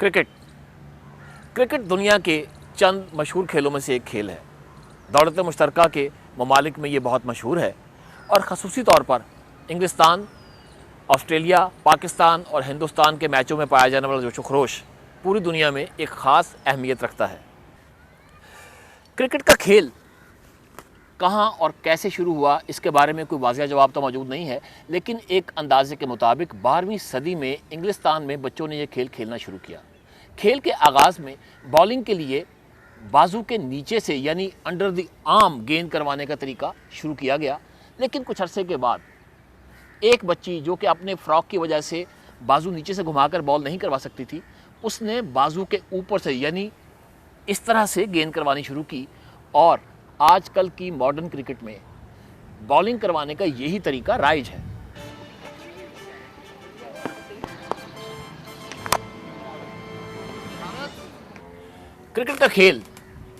Cricket cricket दुनिया के चंद मशहूर खेलों में से एक खेल है। दौलत मुश्तरका के ममालिक में ये बहुत मशहूर है और ख़ुसूसी तौर पर इंग्लिस्तान, ऑस्ट्रेलिया, पाकिस्तान और हिंदुस्तान के मैचों में पाया जाने वाला जोश व खरोश पूरी दुनिया में एक ख़ास अहमियत रखता है। क्रिकेट का खेल कहाँ और कैसे शुरू हुआ, इसके बारे में कोई वाज़ेह जवाब तो मौजूद नहीं है, लेकिन एक अंदाजे के मुताबिक 12वीं सदी में इंग्लिस्तान में बच्चों ने यह खेल खेलना शुरू किया। खेल के आगाज़ में बॉलिंग के लिए बाजू के नीचे से यानी अंडर द आर्म गेंद करवाने का तरीका शुरू किया गया, लेकिन कुछ अरसे के बाद एक बच्ची जो कि अपने फ्रॉक की वजह से बाजू नीचे से घुमाकर बॉल नहीं करवा सकती थी, उसने बाजू के ऊपर से यानी इस तरह से गेंद करवानी शुरू की और आजकल की मॉडर्न क्रिकेट में बॉलिंग करवाने का यही तरीका राइज है। क्रिकेट का खेल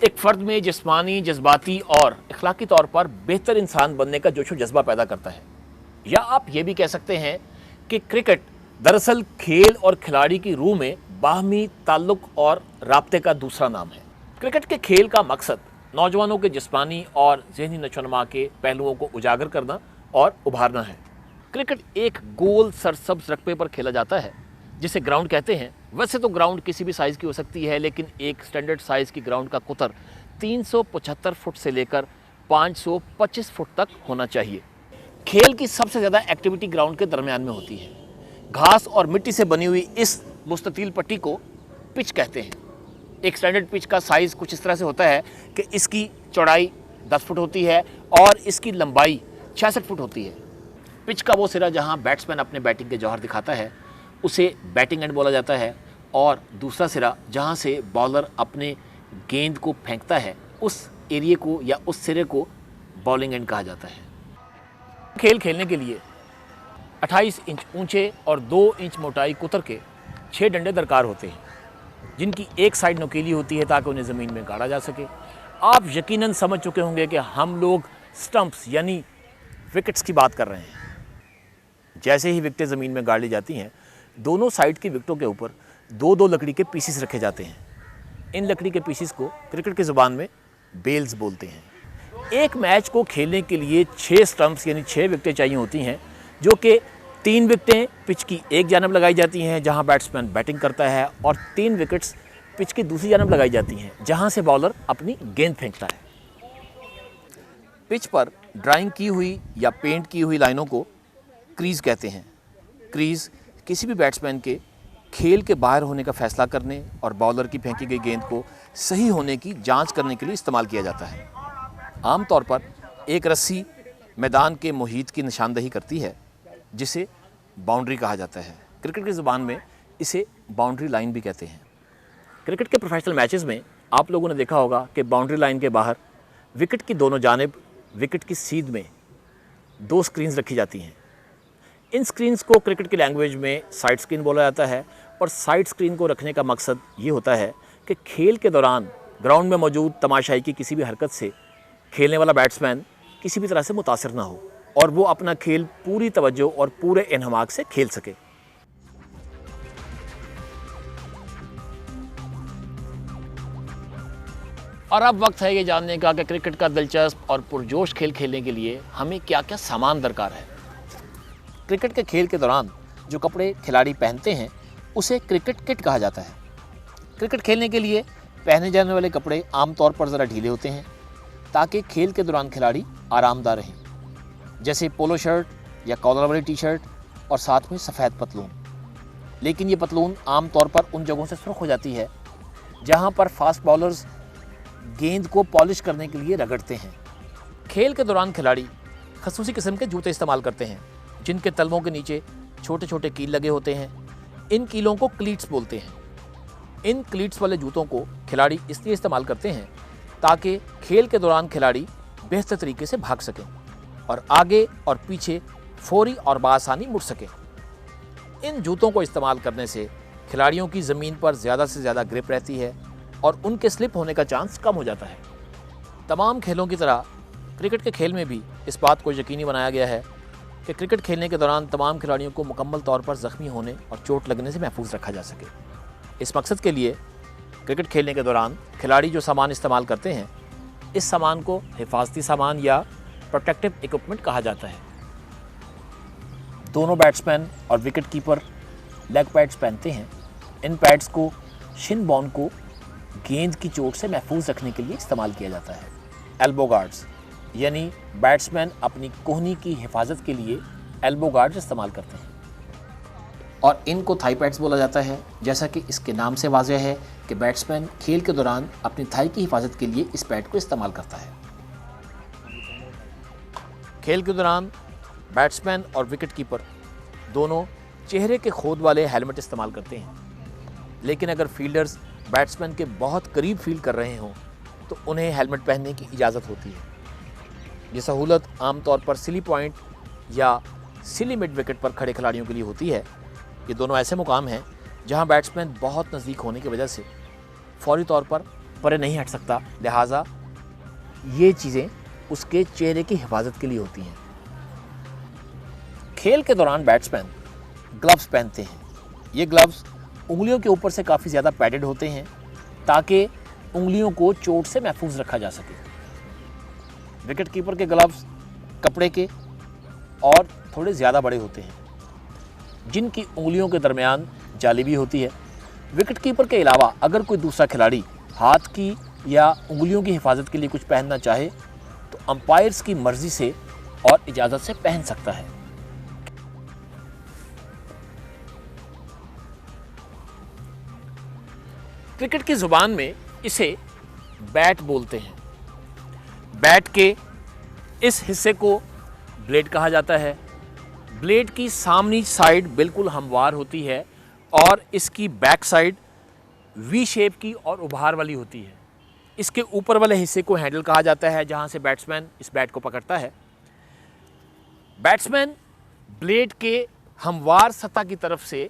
एक फ़र्द में जिस्मानी, जज्बाती और अखलाकी तौर पर बेहतर इंसान बनने का जोश व जज्बा पैदा करता है। या आप ये भी कह सकते हैं कि क्रिकेट दरअसल खेल और खिलाड़ी की रूह में बाहमी ताल्लुक़ और राब्ते का दूसरा नाम है। क्रिकेट के खेल का मकसद नौजवानों के जिस्मानी और ज़हनी नशोनुमा के पहलुओं को उजागर करना और उभारना है। क्रिकेट एक गोल सरसब्ज रकबे पर खेला जाता है जिसे ग्राउंड कहते हैं। वैसे तो ग्राउंड किसी भी साइज़ की हो सकती है, लेकिन एक स्टैंडर्ड साइज़ की ग्राउंड का कुतर 375 फुट से लेकर 525 फुट तक होना चाहिए। खेल की सबसे ज़्यादा एक्टिविटी ग्राउंड के दरमियान में होती है। घास और मिट्टी से बनी हुई इस मुस्ततील पट्टी को पिच कहते हैं। एक स्टैंडर्ड पिच का साइज़ कुछ इस तरह से होता है कि इसकी चौड़ाई 10 फुट होती है और इसकी लंबाई 66 फुट होती है। पिच का वो सिरा जहां बैट्समैन अपने बैटिंग के जौहर दिखाता है उसे बैटिंग एंड बोला जाता है, और दूसरा सिरा जहां से बॉलर अपने गेंद को फेंकता है उस एरिए को या उस सिरे को बॉलिंग एंड कहा जाता है। खेल खेलने के लिए 28 इंच ऊंचे और 2 इंच मोटाई कुतर के 6 डंडे दरकार होते हैं, जिनकी एक साइड नुकीली होती है ताकि उन्हें ज़मीन में गाड़ा जा सके। आप यकीनन समझ चुके होंगे कि हम लोग स्टंप्स यानी विकेट्स की बात कर रहे हैं। जैसे ही विकेटें ज़मीन में गाड़ ली जाती हैं, दोनों साइड की विकेटों के ऊपर 2-2 लकड़ी के पीसीस रखे जाते हैं। इन लकड़ी के पीसीस को क्रिकेट की ज़ुबान में बेल्स बोलते हैं। एक मैच को खेलने के लिए 6 स्टंप्स यानी 6 विकेटें चाहिए होती हैं, जो कि 3 विकेटें पिच की एक जानब लगाई जाती हैं जहां बैट्समैन बैटिंग करता है, और 3 विकेट्स पिच की दूसरी जानब लगाई जाती हैं जहां से बॉलर अपनी गेंद फेंकता है। पिच पर ड्राइंग की हुई या पेंट की हुई लाइनों को क्रीज कहते हैं। क्रीज किसी भी बैट्समैन के खेल के बाहर होने का फैसला करने और बॉलर की फेंकी गई गेंद को सही होने की जांच करने के लिए इस्तेमाल किया जाता है। आमतौर पर एक रस्सी मैदान के मुहीत की निशानदही करती है जिसे बाउंड्री कहा जाता है। क्रिकेट की ज़ुबान में इसे बाउंड्री लाइन भी कहते हैं। क्रिकेट के प्रोफेशनल मैचेस में आप लोगों ने देखा होगा कि बाउंड्री लाइन के बाहर विकेट की दोनों जानिब विकेट की सीध में 2 स्क्रीन्स रखी जाती हैं। इन स्क्रीन्स को क्रिकेट की लैंग्वेज में साइड स्क्रीन बोला जाता है, और साइड स्क्रीन को रखने का मकसद ये होता है कि खेल के दौरान ग्राउंड में मौजूद तमाशाई की किसी भी हरकत से खेलने वाला बैट्समैन किसी भी तरह से मुतासिर ना हो और वो अपना खेल पूरी तवज्जो और पूरे इन्हमाक से खेल सके। और अब वक्त है ये जानने का कि क्रिकेट का दिलचस्प और पुरजोश खेल खेलने के लिए हमें क्या क्या सामान दरकार है। क्रिकेट के खेल के दौरान जो कपड़े खिलाड़ी पहनते हैं उसे क्रिकेट किट कहा जाता है। क्रिकेट खेलने के लिए पहने जाने वाले कपड़े आमतौर पर ज़रा ढीले होते हैं ताकि खेल के दौरान खिलाड़ी आरामदार रहें, जैसे पोलो शर्ट या कॉलर वाली टी शर्ट और साथ में सफ़ेद पतलून। लेकिन ये पतलून आमतौर पर उन जगहों से सुर्ख हो जाती है जहाँ पर फास्ट बॉलर्स गेंद को पॉलिश करने के लिए रगड़ते हैं। खेल के दौरान खिलाड़ी खसूसी किस्म के जूते इस्तेमाल करते हैं जिनके तलवों के नीचे छोटे छोटे कील लगे होते हैं। इन कीलों को क्लीट्स बोलते हैं। इन क्लीट्स वाले जूतों को खिलाड़ी इसलिए इस्तेमाल करते हैं ताकि खेल के दौरान खिलाड़ी बेहतर तरीके से भाग सकें और आगे और पीछे फौरी और बआसानी मुड़ सकें। इन जूतों को इस्तेमाल करने से खिलाड़ियों की ज़मीन पर ज़्यादा से ज़्यादा ग्रिप रहती है और उनके स्लिप होने का चांस कम हो जाता है। तमाम खेलों की तरह क्रिकेट के खेल में भी इस बात को यकीनी बनाया गया है कि क्रिकेट खेलने के दौरान तमाम खिलाड़ियों को मुकम्मल तौर पर ज़ख्मी होने और चोट लगने से महफूज रखा जा सके। इस मकसद के लिए क्रिकेट खेलने के दौरान खिलाड़ी जो सामान इस्तेमाल करते हैं, इस सामान को हिफाजती सामान या प्रोटेक्टिव इक्विपमेंट कहा जाता है। दोनों बैट्समैन और विकेट कीपर लेग पैड्स पहनते हैं। इन पैड्स को शिन बोन को गेंद की चोट से महफूज रखने के लिए इस्तेमाल किया जाता है। एल्बो गार्ड्स यानी बैट्समैन अपनी कोहनी की हिफाजत के लिए एल्बो गार्ड्स इस्तेमाल करते हैं और इनको थाई पैड्स बोला जाता है। जैसा कि इसके नाम से वाज़ेह है कि बैट्समैन खेल के दौरान अपनी थाई की हिफाजत के लिए इस पैड को इस्तेमाल करता है। खेल के दौरान बैट्समैन और विकेट कीपर दोनों चेहरे के खोद वाले हेलमेट इस्तेमाल करते हैं, लेकिन अगर फील्डर्स बैट्समैन के बहुत करीब फील्ड कर रहे हों तो उन्हें हेलमेट पहनने की इजाज़त होती है। ये सहूलत आमतौर पर सिली पॉइंट या सिली मिड विकेट पर खड़े खिलाड़ियों के लिए होती है। ये दोनों ऐसे मुकाम हैं जहां बैट्समैन बहुत नज़दीक होने की वजह से फौरी तौर पर परे नहीं हट सकता, लिहाजा ये चीज़ें उसके चेहरे की हिफाजत के लिए होती हैं। खेल के दौरान बैट्समैन ग्लव्स पहनते हैं। ये ग्लव्स उंगलियों के ऊपर से काफ़ी ज़्यादा पैडेड होते हैं ताकि उंगलियों को चोट से महफूज रखा जा सके। विकेट कीपर के ग्लव्स कपड़े के और थोड़े ज़्यादा बड़े होते हैं, जिनकी उंगलियों के दरमियान जाली भी होती है। विकेट कीपर के अलावा अगर कोई दूसरा खिलाड़ी हाथ की या उंगलियों की हिफाजत के लिए कुछ पहनना चाहे तो अंपायर्स की मर्जी से और इजाज़त से पहन सकता है। क्रिकेट की जुबान में इसे बैट बोलते हैं। बैट के इस हिस्से को ब्लेड कहा जाता है। ब्लेड की सामनी साइड बिल्कुल हमवार होती है और इसकी बैक साइड वी शेप की और उभार वाली होती है। इसके ऊपर वाले हिस्से को हैंडल कहा जाता है, जहां से बैट्समैन इस बैट को पकड़ता है। बैट्समैन ब्लेड के हमवार सतह की तरफ से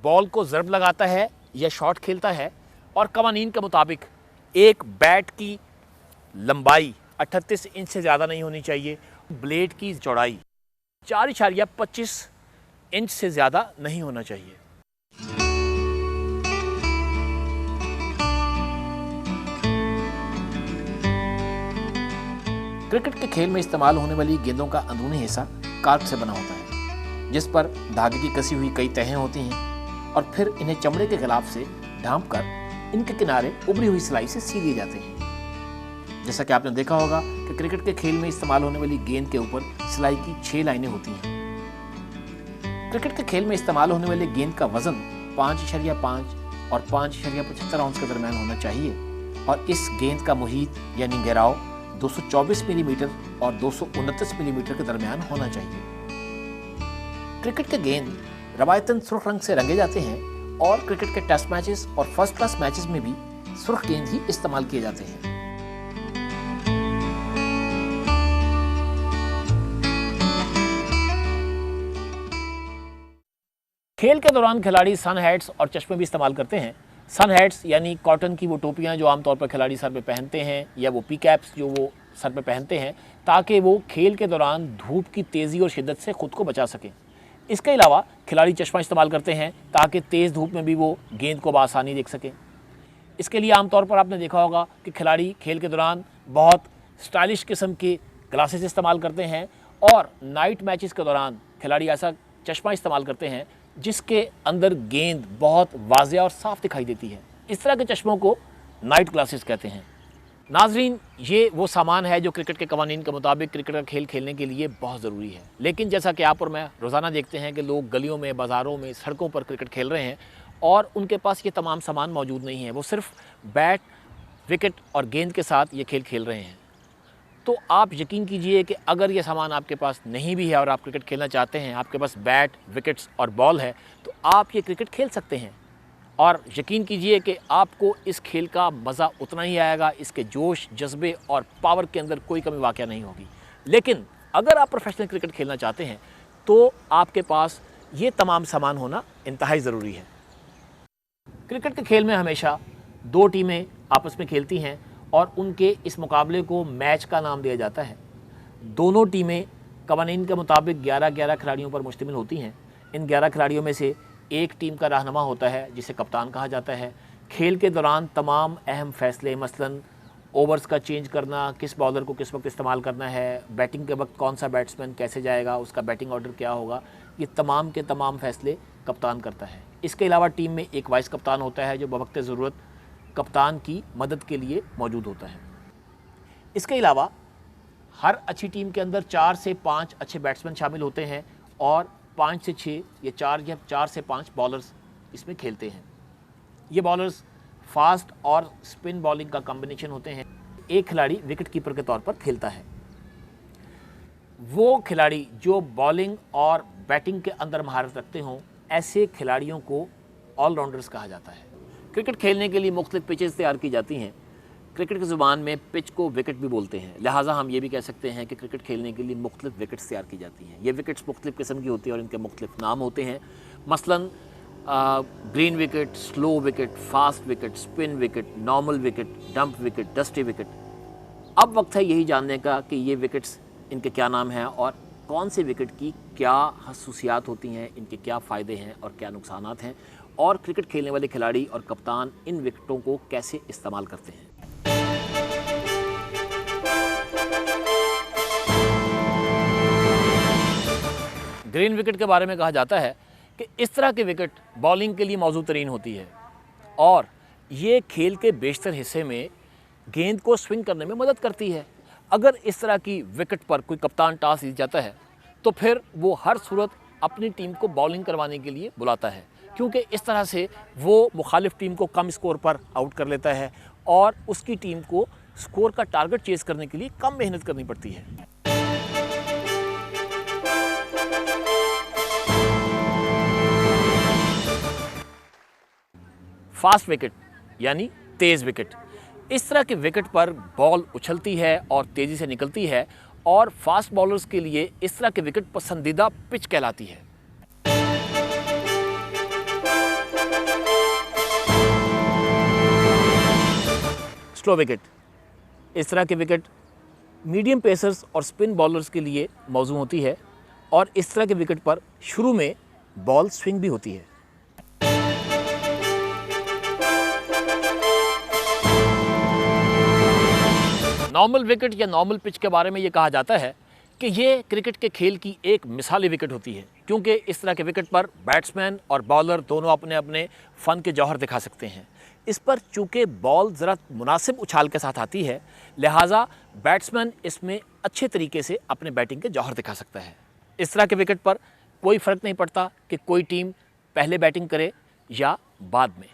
बॉल को ज़रब लगाता है या शॉट खेलता है और कवानीन के मुताबिक एक बैट की लंबाई 38 इंच से ज़्यादा नहीं होनी चाहिए। ब्लेड की चौड़ाई 4.25 इंच से ज़्यादा नहीं होना चाहिए। क्रिकेट के खेल में इस्तेमाल होने वाली गेंदों का अंदरूनी हिस्सा कार्क से बना होता है, जिस पर धागे की कसी हुई कई तहें होती हैं और फिर इन्हें चमड़े के गिलाफ से ढांप कर इनके किनारे उभरी हुई सिलाई से सी दिए जाते हैं। जैसा कि आपने देखा होगा कि क्रिकेट के खेल में इस्तेमाल होने वाली गेंद के ऊपर सिलाई की 6 लाइनें होती हैं। क्रिकेट के खेल में इस्तेमाल होने वाली गेंद का वजन 5.5 और 5.75 आउंस के दरमियान होना चाहिए और इस गेंद का मुहीत यानी घेराव 224 मिलीमीटर और 229 मिलीमीटर के दरमियान होना चाहिए। क्रिकेट के गेंद रवायतन सुर्ख रंग से रंगे जाते हैं और क्रिकेट के टेस्ट मैचेस और फर्स्ट क्लास मैचेस में भी सुर्ख गेंद ही इस्तेमाल किए जाते हैं। खेल के दौरान खिलाड़ी सन हैट्स और चश्मे भी इस्तेमाल करते हैं। सन हैट्स यानी कॉटन की वो टोपियां जो आमतौर पर खिलाड़ी सर पे पहनते हैं, या वो पी कैप्स जो वो सर पे पहनते हैं ताकि वो खेल के दौरान धूप की तेज़ी और शिद्दत से ख़ुद को बचा सकें। इसके अलावा खिलाड़ी चश्मा इस्तेमाल करते हैं ताकि तेज़ धूप में भी वो गेंद को बआसानी देख सकें। इसके लिए आमतौर पर आपने देखा होगा कि खिलाड़ी खेल के दौरान बहुत स्टाइलिश किस्म के ग्लासेस इस्तेमाल करते हैं और नाइट मैचेस के दौरान खिलाड़ी ऐसा चश्मा इस्तेमाल करते हैं जिसके अंदर गेंद बहुत वाज़ेह और साफ दिखाई देती है। इस तरह के चश्मों को नाइट ग्लासेस कहते हैं। नाजरीन, ये वो सामान है जो क्रिकेट के कवानीन के मुताबिक क्रिकेट का खेल खेलने के लिए बहुत ज़रूरी है। लेकिन जैसा कि आप और मैं रोज़ाना देखते हैं कि लोग गलियों में, बाज़ारों में, सड़कों पर क्रिकेट खेल रहे हैं और उनके पास ये तमाम सामान मौजूद नहीं है। वो सिर्फ बैट, विकेट और गेंद के साथ ये खेल खेल रहे हैं। तो आप यकीन कीजिए कि अगर ये सामान आपके पास नहीं भी है और आप क्रिकेट खेलना चाहते हैं, आपके पास बैट, विकेट्स और बॉल है, तो आप ये क्रिकेट खेल सकते हैं। और यकीन कीजिए कि आपको इस खेल का मज़ा उतना ही आएगा, इसके जोश, जज्बे और पावर के अंदर कोई कमी वाक़या नहीं होगी। लेकिन अगर आप प्रोफेशनल क्रिकेट खेलना चाहते हैं तो आपके पास ये तमाम सामान होना इंतहाई ज़रूरी है। क्रिकेट के खेल में हमेशा 2 टीमें आपस में खेलती हैं और उनके इस मुकाबले को मैच का नाम दिया जाता है। दोनों टीमें कवानीन के मुताबिक 11-11 खिलाड़ियों पर मुश्तमिल होती हैं। इन 11 खिलाड़ियों में से एक टीम का रहनुमा होता है जिसे कप्तान कहा जाता है। खेल के दौरान तमाम अहम फैसले, मसलन ओवर्स का चेंज करना, किस बॉलर को किस वक्त इस्तेमाल करना है, बैटिंग के वक्त कौन सा बैट्समैन कैसे जाएगा, उसका बैटिंग ऑर्डर क्या होगा, ये तमाम के तमाम फैसले कप्तान करता है। इसके अलावा टीम में एक वाइस कप्तान होता है जो बवक्त ज़रूरत कप्तान की मदद के लिए मौजूद होता है। इसके अलावा हर अच्छी टीम के अंदर 4 से 5 अच्छे बैट्समैन शामिल होते हैं और 5 से 6 या 4 से 5 बॉलर्स इसमें खेलते हैं। ये बॉलर्स फास्ट और स्पिन बॉलिंग का कॉम्बिनेशन होते हैं। एक खिलाड़ी विकेट कीपर के तौर पर खेलता है। वो खिलाड़ी जो बॉलिंग और बैटिंग के अंदर महारत रखते हों, ऐसे खिलाड़ियों को ऑलराउंडर्स कहा जाता है। क्रिकेट खेलने के लिए मुख्तलिफ पिचेस तैयार की जाती हैं। क्रिकेट की ज़ुबान में पिच को विकेट भी बोलते हैं, लिहाजा हम ये भी कह सकते हैं कि क्रिकेट खेलने के लिए मुख्तलिफ विकेट्स तैयार की जाती हैं। ये विकेट्स मुख्तलिफ किस्म की होती हैं और इनके मुख्तलिफ नाम होते हैं। मसलन green wicket, slow wicket, fast wicket, spin wicket, normal wicket, dump wicket, dusty wicket. अब वक्त है यही जानने का कि ये विकेट्स, इनके क्या नाम हैं और कौन से विकेट की क्या खसूसियात होती हैं, इनके क्या फ़ायदे हैं और क्या नुकसानात हैं, और क्रिकेट खेलने वाले खिलाड़ी और कप्तान इन विकेटों को कैसे इस्तेमाल करते हैं। ग्रीन विकेट के बारे में कहा जाता है कि इस तरह के विकेट बॉलिंग के लिए मौजूद तरीन होती है और ये खेल के बेशतर हिस्से में गेंद को स्विंग करने में मदद करती है। अगर इस तरह की विकेट पर कोई कप्तान टॉस जीत जाता है तो फिर वो हर सूरत अपनी टीम को बॉलिंग करवाने के लिए बुलाता है, क्योंकि इस तरह से वो मुखालिफ टीम को कम स्कोर पर आउट कर लेता है और उसकी टीम को स्कोर का टारगेट चेस करने के लिए कम मेहनत करनी पड़ती है। फास्ट विकेट यानी तेज़ विकेट। इस तरह के विकेट पर बॉल उछलती है और तेज़ी से निकलती है और फास्ट बॉलर्स के लिए इस तरह के विकेट पसंदीदा पिच कहलाती है। Slow wicket. इस तरह के विकेट मीडियम पेसर्स और स्पिन बॉलर्स के लिए मौजूद होती है और इस तरह के विकेट पर शुरू में बॉल स्विंग भी होती है। नॉर्मल विकेट या नॉर्मल पिच के बारे में ये कहा जाता है कि ये क्रिकेट के खेल की एक मिसाली विकेट होती है, क्योंकि इस तरह के विकेट पर बैट्समैन और बॉलर दोनों अपने अपने फ़न के जौहर दिखा सकते हैं। इस पर चूँकि बॉल ज़रा मुनासिब उछाल के साथ आती है, लिहाजा बैट्समैन इसमें अच्छे तरीके से अपने बैटिंग के जौहर दिखा सकता है। इस तरह के विकेट पर कोई फ़र्क नहीं पड़ता कि कोई टीम पहले बैटिंग करे या बाद में।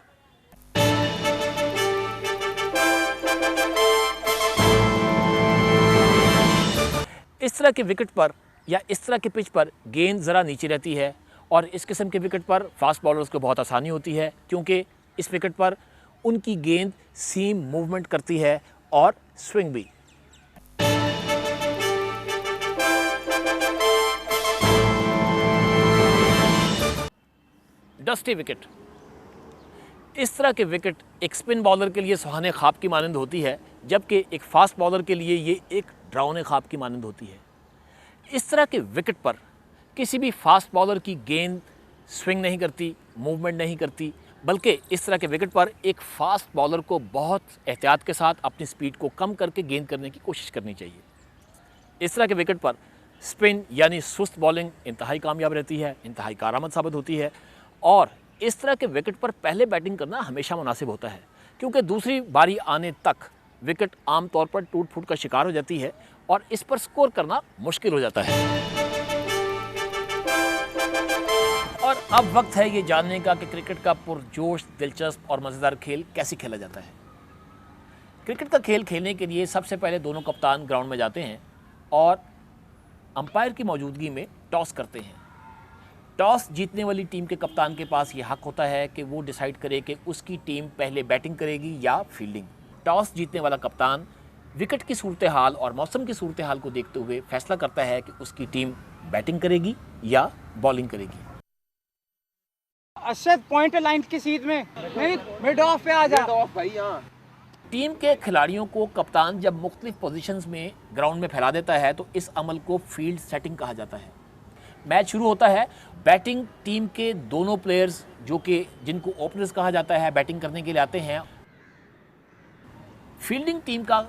इस तरह के विकेट पर या इस तरह के पिच पर गेंद ज़रा नीचे रहती है और इस किस्म के विकेट पर फास्ट बॉलर्स को बहुत आसानी होती है, क्योंकि इस विकेट पर उनकी गेंद सीम मूवमेंट करती है और स्विंग भी। Dusty wicket. इस तरह के विकेट एक स्पिन बॉलर के लिए सुहाने ख्वाब की मानंद होती है, जबकि एक फास्ट बॉलर के लिए ये एक डरावने ख्वाब की मानंद होती है। इस तरह के विकेट पर किसी भी फास्ट बॉलर की गेंद स्विंग नहीं करती, मूवमेंट नहीं करती, बल्कि इस तरह के विकेट पर एक फास्ट बॉलर को बहुत एहतियात के साथ अपनी स्पीड को कम करके गेंद करने की कोशिश करनी चाहिए। इस तरह के विकेट पर स्पिन यानी सुस्त बॉलिंग इंतहाई कामयाब रहती है, इंतहाई कारआमद साबित होती है और इस तरह के विकेट पर पहले बैटिंग करना हमेशा मुनासिब होता है, क्योंकि दूसरी बारी आने तक विकेट आमतौर पर टूट फूट का शिकार हो जाती है और इस पर स्कोर करना मुश्किल हो जाता है। और अब वक्त है ये जानने का कि क्रिकेट का पुरजोश, दिलचस्प और मज़ेदार खेल कैसे खेला जाता है। क्रिकेट का खेल खेलने के लिए सबसे पहले दोनों कप्तान ग्राउंड में जाते हैं और अंपायर की मौजूदगी में टॉस करते हैं। टॉस जीतने वाली टीम के कप्तान के पास ये हक होता है कि वो डिसाइड करे कि उसकी टीम पहले बैटिंग करेगी या फील्डिंग। टॉस जीतने वाला कप्तान विकेट की सूरत हाल और मौसम की सूरत हाल को देखते हुए फैसला करता है कि उसकी टीम बैटिंग करेगी या बॉलिंग करेगी। अर्शद पॉइंट लाइन की सीध में नहीं, मिड ऑफ पे आ जा। मिड ऑफ भाई यहाँ। टीम के खिलाड़ियों को कप्तान जब मुख्तलिफ पोजीशंस में ग्राउंड में फैला देता है तो इस अमल को फील्ड सेटिंग कहा जाता है। मैच शुरू होता है। बैटिंग टीम के दोनों प्लेयर्स जो कि जिनको ओपनर्स कहा जाता है बैटिंग करने के लिए आते हैं। फील्डिंग टीम का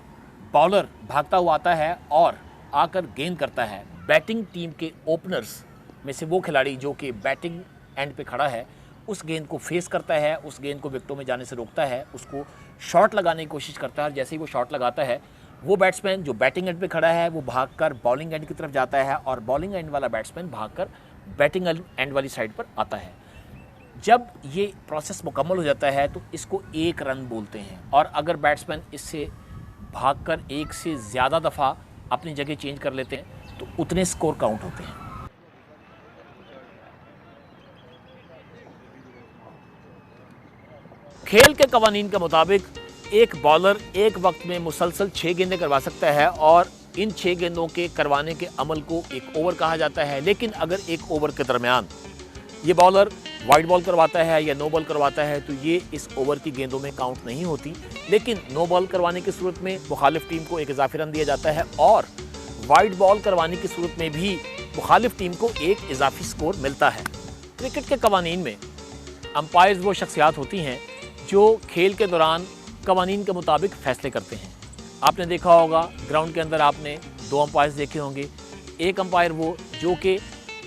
बॉलर भागता हुआ आता है और आकर गेंद करता है। बैटिंग टीम के ओपनर्स में से वो खिलाड़ी जो कि बैटिंग एंड पे खड़ा है उस गेंद को फेस करता है, उस गेंद को विकेटों में जाने से रोकता है, उसको शॉट लगाने की कोशिश करता है। और जैसे ही वो शॉट लगाता है वो बैट्समैन जो बैटिंग एंड पे खड़ा है वो भागकर बॉलिंग एंड की तरफ जाता है और बॉलिंग एंड वाला बैट्समैन भागकर बैटिंग एंड वाली साइड पर आता है। जब ये प्रोसेस मुकम्मल हो जाता है तो इसको एक रन बोलते हैं। और अगर बैट्समैन इससे भागकर एक से ज़्यादा दफ़ा अपनी जगह चेंज कर लेते हैं तो उतने स्कोर काउंट होते हैं। खेल के कवानीन के मुताबिक एक बॉलर एक वक्त में मुसलसल 6 गेंदें करवा सकता है और इन 6 गेंदों के करवाने के अमल को एक ओवर कहा जाता है। लेकिन अगर एक ओवर के दरमियान ये बॉलर वाइड बॉल करवाता है या नो बॉल करवाता है तो ये इस ओवर की गेंदों में काउंट नहीं होती। लेकिन नो बॉल करवाने की सूरत में मुखालिफ टीम को एक इजाफी रन दिया जाता है और वाइड बॉल करवाने की सूरत में भी मुखालिफ टीम को एक इजाफी स्कोर मिलता है। क्रिकेट के कवानीन में अंपायर्स वो शख्सियात होती हैं जो खेल के दौरान कवानीन के मुताबिक फैसले करते हैं। आपने देखा होगा ग्राउंड के अंदर आपने 2 अंपायर्स देखे होंगे। एक अंपायर वो जो कि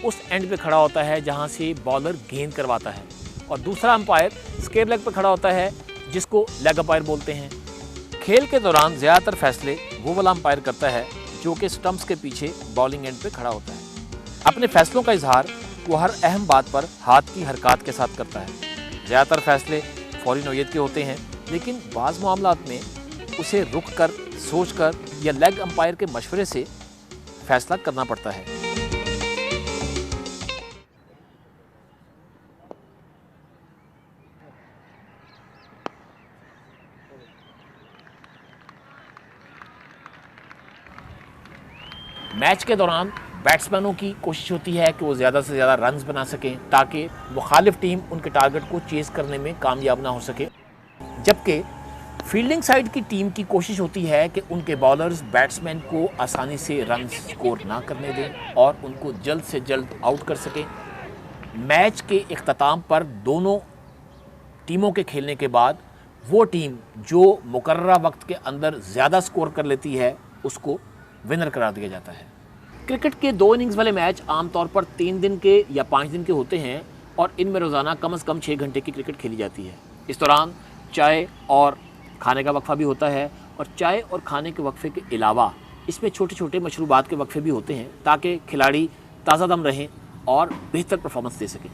उस एंड पे खड़ा होता है जहां से बॉलर गेंद करवाता है और दूसरा अंपायर स्क्वायर लेग पे खड़ा होता है जिसको लेग अंपायर बोलते हैं। खेल के दौरान ज़्यादातर फैसले वो वाला अंपायर करता है जो कि स्टंप्स के पीछे बॉलिंग एंड पे खड़ा होता है। अपने फैसलों का इजहार वो हर अहम बात पर हाथ की हरकत के साथ करता है। ज़्यादातर फैसले फौरी नौयत के होते हैं लेकिन बाज़ मामलात में उसे रुक कर सोच कर या लेग अंपायर के मशवरे से फैसला करना पड़ता है। मैच के दौरान बैट्समैनों की कोशिश होती है कि वो ज़्यादा से ज़्यादा रन्स बना सकें ताकि मुखालिफ टीम उनके टारगेट को चेज़ करने में कामयाब ना हो सके, जबकि फील्डिंग साइड की टीम की कोशिश होती है कि उनके बॉलर्स बैट्समैन को आसानी से रन स्कोर ना करने दें और उनको जल्द से जल्द आउट कर सकें। मैच के इख्तिताम पर दोनों टीमों के खेलने के बाद वो टीम जो मुकर्ररा वक्त के अंदर ज़्यादा स्कोर कर लेती है उसको विनर करार दिया जाता है। क्रिकेट के 2 इनिंग्स वाले मैच आमतौर पर 3 दिन के या 5 दिन के होते हैं और इनमें रोज़ाना कम से कम 6 घंटे की क्रिकेट खेली जाती है। इस दौरान चाय और खाने का वक्फा भी होता है और चाय और खाने के वक्फे के अलावा इसमें छोटे छोटे मशरूबात के वक्फे भी होते हैं ताकि खिलाड़ी ताज़ा दम रहें और बेहतर परफॉर्मेंस दे सकें।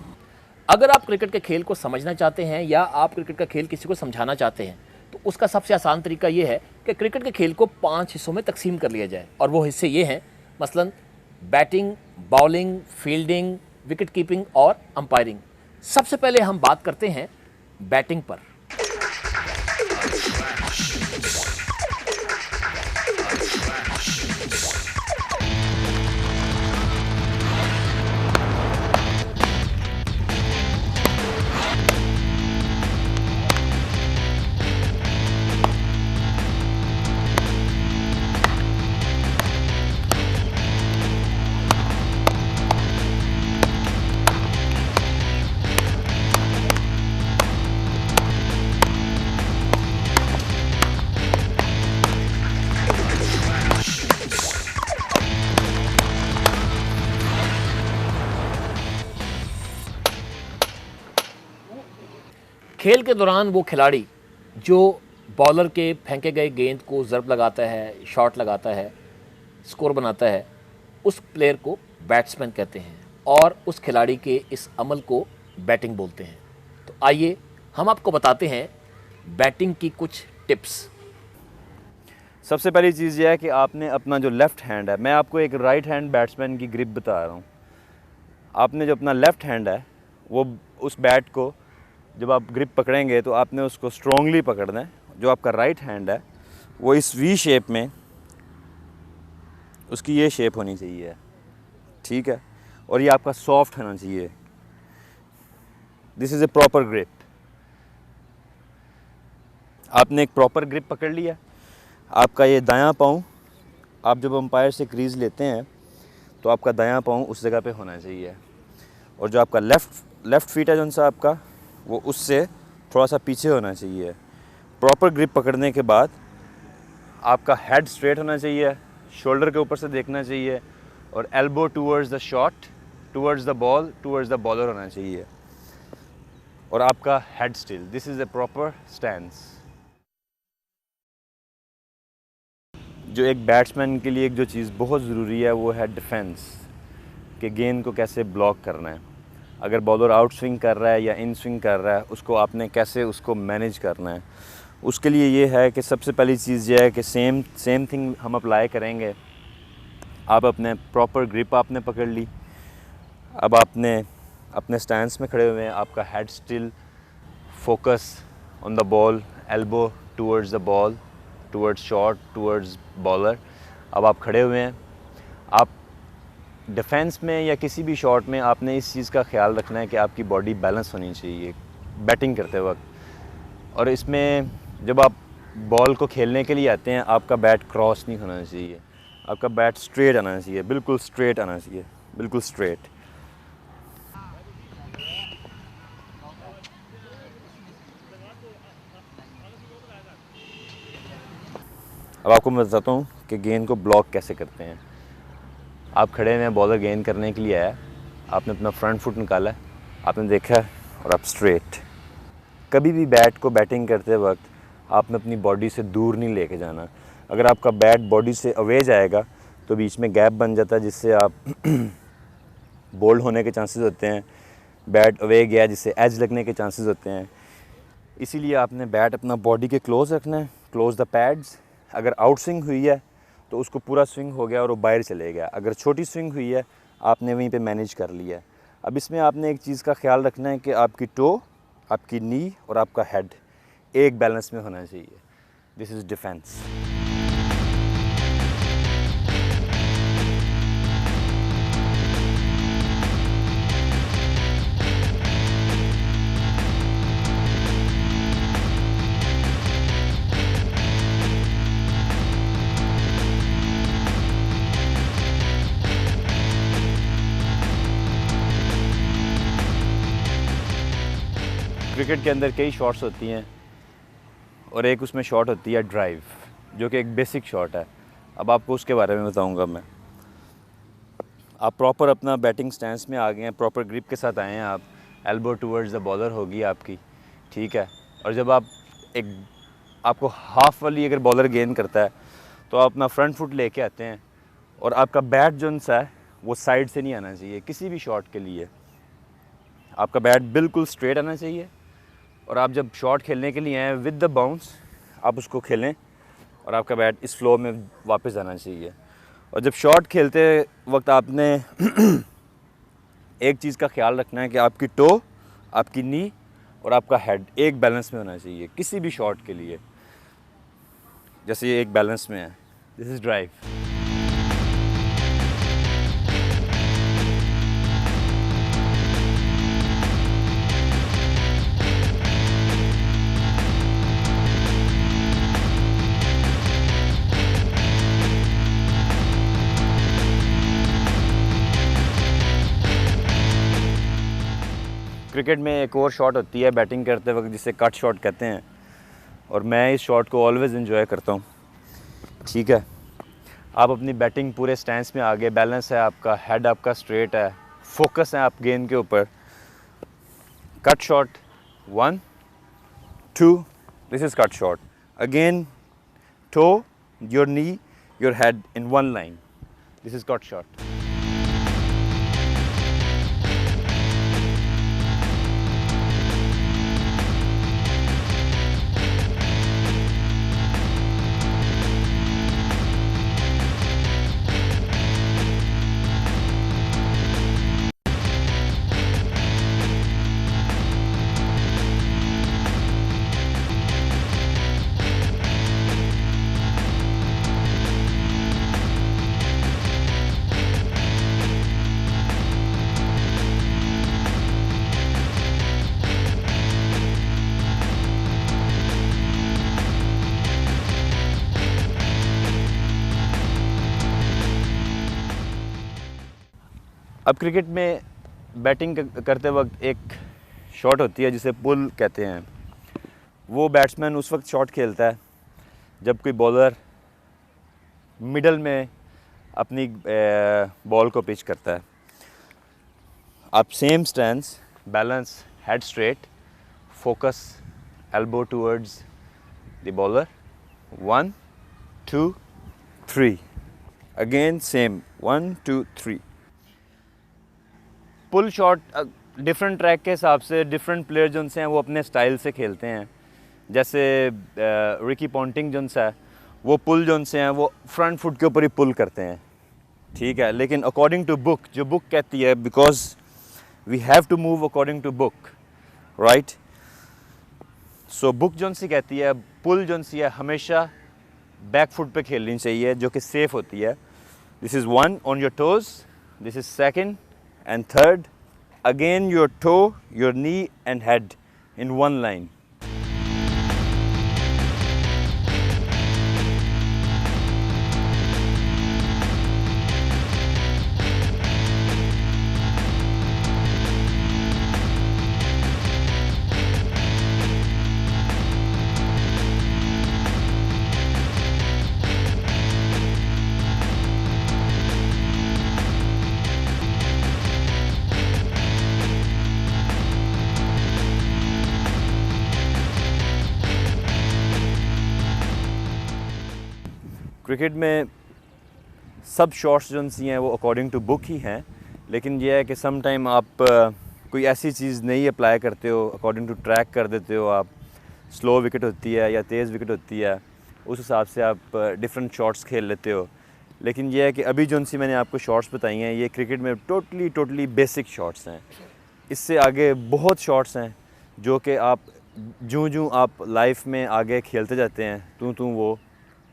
अगर आप क्रिकेट के खेल को समझना चाहते हैं या आप क्रिकेट का खेल किसी को समझाना चाहते हैं तो उसका सबसे आसान तरीका ये है कि क्रिकेट के खेल को 5 हिस्सों में तकसीम कर लिया जाए और वो हिस्से ये हैं मसलन batting, bowling, fielding, wicket keeping और अंपायरिंग। सबसे पहले हम बात करते हैं बैटिंग पर। खेल के दौरान वो खिलाड़ी जो बॉलर के फेंके गए गेंद को ज़रब लगाता है, शॉट लगाता है, स्कोर बनाता है, उस प्लेयर को बैट्समैन कहते हैं और उस खिलाड़ी के इस अमल को बैटिंग बोलते हैं। तो आइए हम आपको बताते हैं बैटिंग की कुछ टिप्स। सबसे पहली चीज़ यह है कि आपने अपना जो लेफ़्ट हैंड है, मैं आपको एक राइट हैंड बैट्समैन की ग्रिप बता रहा हूँ। आपने जो अपना लेफ़्ट हैंड है वो उस बैट को जब आप ग्रिप पकड़ेंगे तो आपने उसको स्ट्रॉन्गली पकड़ना है। जो आपका राइट हैंड है वो इस वी शेप में, उसकी ये शेप होनी चाहिए, ठीक है, और ये आपका सॉफ्ट होना चाहिए। This is a proper grip. आपने एक प्रॉपर ग्रिप पकड़ लिया। आपका ये दायां पाँव, आप जब अंपायर से क्रीज़ लेते हैं तो आपका दायां पाँव उस जगह पे होना चाहिए और जो आपका लेफ़्ट फीट है जो सा आपका वो उससे थोड़ा सा पीछे होना चाहिए। प्रॉपर ग्रिप पकड़ने के बाद आपका हेड स्ट्रेट होना चाहिए, शोल्डर के ऊपर से देखना चाहिए, और elbow towards the shot, towards the ball, towards the bowler होना चाहिए, और आपका head still. This is a proper stance. जो एक बैट्समैन के लिए एक जो चीज़ बहुत ज़रूरी है वो है डिफेंस, कि गेंद को कैसे ब्लॉक करना है। अगर बॉलर आउट स्विंग कर रहा है या इन स्विंग कर रहा है, उसको आपने कैसे उसको मैनेज करना है। उसके लिए ये है कि सबसे पहली चीज़ ये है कि सेम थिंग हम अप्लाई करेंगे। आप अपने प्रॉपर ग्रिप आपने पकड़ ली, अब आपने अपने स्टैंस में खड़े हुए हैं, आपका head still, focus on the ball, elbow towards the ball, towards shot, towards bowler. अब आप खड़े हुए हैं। आप डिफेंस में या किसी भी शॉट में आपने इस चीज़ का ख्याल रखना है कि आपकी बॉडी बैलेंस होनी चाहिए बैटिंग करते वक्त। और इसमें जब आप बॉल को खेलने के लिए आते हैं, आपका बैट क्रॉस नहीं होना चाहिए, आपका बैट स्ट्रेट आना चाहिए, बिल्कुल स्ट्रेट आना चाहिए, बिल्कुल स्ट्रेट। अब आपको मैं बताता हूँ कि गेंद को ब्लॉक कैसे करते हैं। आप खड़े हैं, बॉलर गेंद करने के लिए आया, आपने अपना फ्रंट फुट निकाला, आपने देखा और आप स्ट्रेट। कभी भी बैट को बैटिंग करते वक्त आपने अपनी बॉडी से दूर नहीं लेके जाना। अगर आपका बैट बॉडी से अवे जाएगा तो बीच में गैप बन जाता है, जिससे आप बोल्ड होने के चांसेस होते हैं। बैट अवे गया जिससे एज लगने के चांसेस होते हैं। इसीलिए आपने बैट अपना बॉडी के क्लोज रखना है, क्लोज द पैड्स। अगर आउट स्विंग हुई है तो उसको पूरा स्विंग हो गया और वो बाहर चले गया। अगर छोटी स्विंग हुई है आपने वहीं पे मैनेज कर लिया। अब इसमें आपने एक चीज़ का ख्याल रखना है कि आपकी टो, आपकी नी और आपका हेड एक बैलेंस में होना चाहिए। This is defence. क्रिकेट के अंदर कई शॉट्स होती हैं और एक उसमें शॉट होती है ड्राइव, जो कि एक बेसिक शॉट है। अब आपको उसके बारे में बताऊंगा मैं। आप प्रॉपर अपना बैटिंग स्टैंस में आ गए हैं, प्रॉपर ग्रिप के साथ आए हैं, आप एल्बो टूवर्ड्स द बॉलर होगी आपकी, ठीक है। और जब आप आपको हाफ वाली अगर बॉलर गेंद करता है तो आप अपना फ्रंट फुट लेके आते हैं और आपका बैट जो सा है वो साइड से नहीं आना चाहिए। किसी भी शॉट के लिए आपका बैट बिल्कुल स्ट्रेट आना चाहिए। और आप जब शॉट खेलने के लिए आए विद द बाउंस, आप उसको खेलें और आपका बैट इस फ्लो में वापस आना चाहिए। और जब शॉट खेलते वक्त आपने एक चीज़ का ख्याल रखना है कि आपकी टो, आपकी नी और आपका हेड एक बैलेंस में होना चाहिए किसी भी शॉट के लिए। जैसे ये एक बैलेंस में है। This is drive. क्रिकेट में एक और शॉट होती है बैटिंग करते वक्त जिसे कट शॉट कहते हैं, और मैं इस शॉट को ऑलवेज़ एंजॉय करता हूँ, ठीक है। आप अपनी बैटिंग पूरे स्टैंस में आ गए, बैलेंस है आपका, हेड आपका स्ट्रेट है, फोकस है आप गेंद के ऊपर। Cut shot 1 2, this is cut shot. Again toe, your knee, your head in one line, this is cut shot. अब क्रिकेट में बैटिंग करते वक्त एक शॉट होती है जिसे पुल कहते हैं, वो बैट्समैन उस वक्त शॉट खेलता है जब कोई बॉलर मिडल में अपनी बॉल को पिच करता है। आप same stance, balance, head straight, focus, elbow towards the bowler, 1 2 3, again same 1 2 3। Pull shot different track के हिसाब से डिफरेंट प्लेयर जो हैं वो अपने स्टाइल से खेलते हैं। जैसे रिकी पॉन्टिंग जो है वो पुल जो हैं वो फ्रंट फुट के ऊपर ही पुल करते हैं, ठीक है। लेकिन अकॉर्डिंग टू बुक, जो बुक कहती है, because we have to move according to book, right. So book जो सी कहती है पुल जो सी है हमेशा बैक फुट पे खेलनी चाहिए, जो कि सेफ होती है। This is 1 on your toes, this is 2nd and 3rd, again your toe, your knee and head in one line. Cricket में सब शॉट्स जो सी हैं वो अकॉर्डिंग टू बुक ही हैं, लेकिन यह है कि सम टाइम आप कोई ऐसी चीज़ नहीं अप्लाई करते हो, अकॉर्डिंग टू ट्रैक कर देते हो आप। स्लो विकेट होती है या तेज़ विकेट होती है, उस हिसाब से आप डिफरेंट शॉट्स खेल लेते हो। लेकिन यह है कि अभी जो सी मैंने आपको शॉट्स बताई हैं ये क्रिकेट में टोटली बेसिक शॉट्स हैं। इससे आगे बहुत शॉट्स हैं जो कि आप जूँ आप लाइफ में आगे खेलते जाते हैं तू वो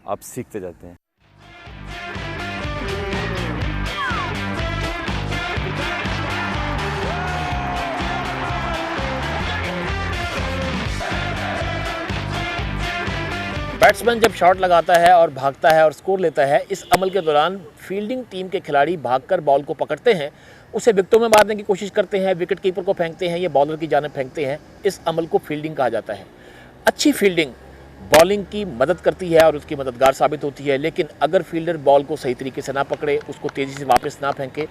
आप सीखते जाते हैं। बैट्समैन जब शॉट लगाता है और भागता है और स्कोर लेता है, इस अमल के दौरान फील्डिंग टीम के खिलाड़ी भागकर बॉल को पकड़ते हैं, उसे विकेटों में मारने की कोशिश करते हैं, विकेट कीपर को फेंकते हैं, ये बॉलर की जानिब फेंकते हैं। इस अमल को फील्डिंग कहा जाता है। अच्छी फील्डिंग बॉलिंग की मदद करती है और उसकी मददगार साबित होती है, लेकिन अगर फील्डर बॉल को सही तरीके से ना पकड़े, उसको तेज़ी से वापस ना फेंके,